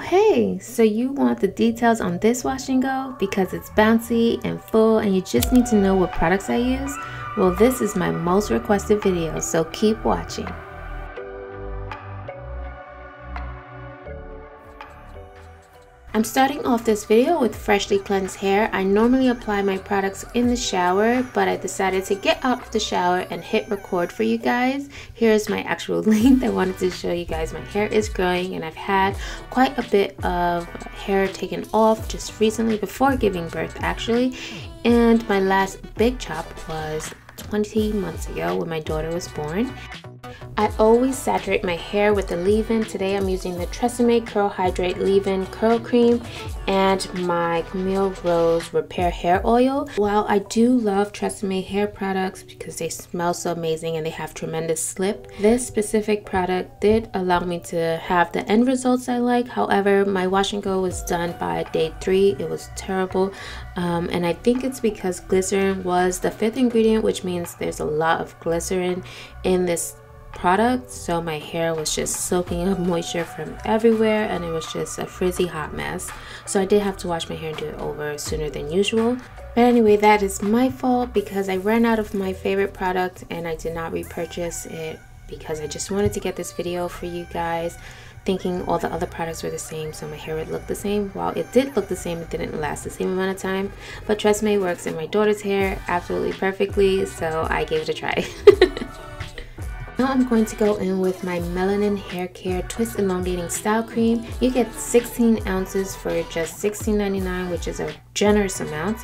hey, so you want the details on this wash and go because it's bouncy and full and you just need to know what products I use? Well, this is my most requested video, so keep watching. I'm starting off this video with freshly cleansed hair. I normally apply my products in the shower, but I decided to get out of the shower and hit record for you guys. Here's my actual length. I wanted to show you guys my hair is growing and I've had quite a bit of hair taken off just recently before giving birth actually. And my last big chop was 20 months ago when my daughter was born. I always saturate my hair with the leave-in. Today I'm using the Tresemme Curl Hydrate Leave-In Curl Cream and my Camille Rose Repair Hair Oil. While I do love Tresemme hair products because they smell so amazing and they have tremendous slip, this specific product did allow me to have the end results I like. However, my wash and go was done by day 3. It was terrible. And I think it's because glycerin was the 5th ingredient, which means there's a lot of glycerin in this product, so my hair was just soaking up moisture from everywhere and it was just a frizzy hot mess. So I did have to wash my hair and do it over sooner than usual. But anyway, that is my fault because I ran out of my favorite product and I did not repurchase it because I just wanted to get this video for you guys, thinking all the other products were the same so my hair would look the same. While it did look the same, it didn't last the same amount of time. But Tresemme works in my daughter's hair absolutely perfectly, so I gave it a try. Now I'm going to go in with my Melanin Hair Care Twist Elongating Style Cream. You get 16 ounces for just $16.99, which is a generous amount.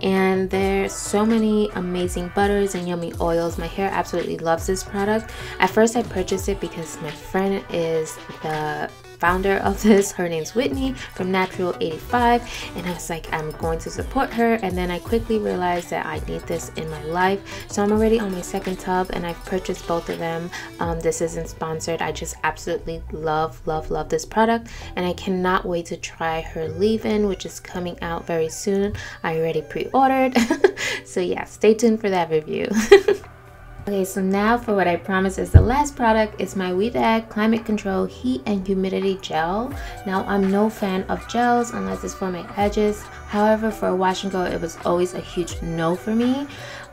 And there's so many amazing butters and yummy oils. My hair absolutely loves this product. At first I purchased it because my friend is the founder of this. Her name's Whitney from Natural 85, and I was like, I'm going to support her. And then I quickly realized that I need this in my life, so I'm already on my second tub and I've purchased both of them. This isn't sponsored. I just absolutely love this product and I cannot wait to try her leave-in, which is coming out very soon. I already pre-ordered. So yeah, stay tuned for that review. Okay, so now for what I promised is the last product. It's my Ouidad Climate Control Heat and Humidity Gel. Now, I'm no fan of gels unless it's for my edges. However, for a wash and go, it was always a huge no for me.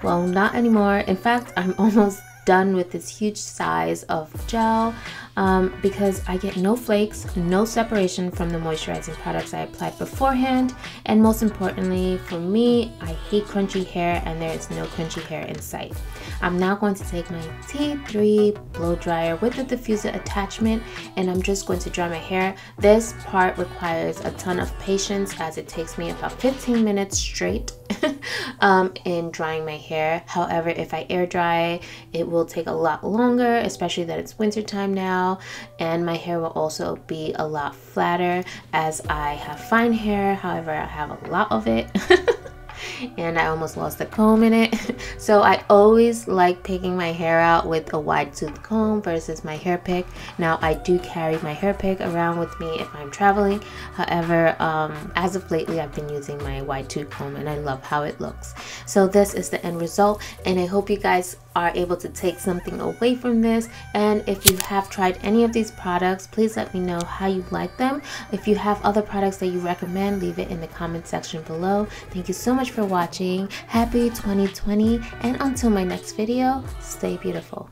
Well, not anymore. In fact, I'm almost done with this huge size of gel because I get no flakes, no separation from the moisturizing products I applied beforehand, and most importantly for me, I hate crunchy hair and there is no crunchy hair in sight. I'm now going to take my T3 blow dryer with the diffuser attachment and I'm just going to dry my hair. This part requires a ton of patience as it takes me about 15 minutes straight in drying my hair. However, if I air dry, it will take a lot longer, especially that it's winter time now, and my hair will also be a lot flatter as I have fine hair. However, I have a lot of it. And I almost lost the comb in it. So I always like picking my hair out with a wide tooth comb versus my hair pick. Now I do carry my hair pick around with me if I'm traveling. However, as of lately I've been using my wide tooth comb and I love how it looks. So this is the end result and I hope you guys are able to take something away from this. And if you have tried any of these products, please let me know how you like them. If you have other products that you recommend, leave it in the comment section below. Thank you so much for watching. Happy 2020, and until my next video, stay beautiful.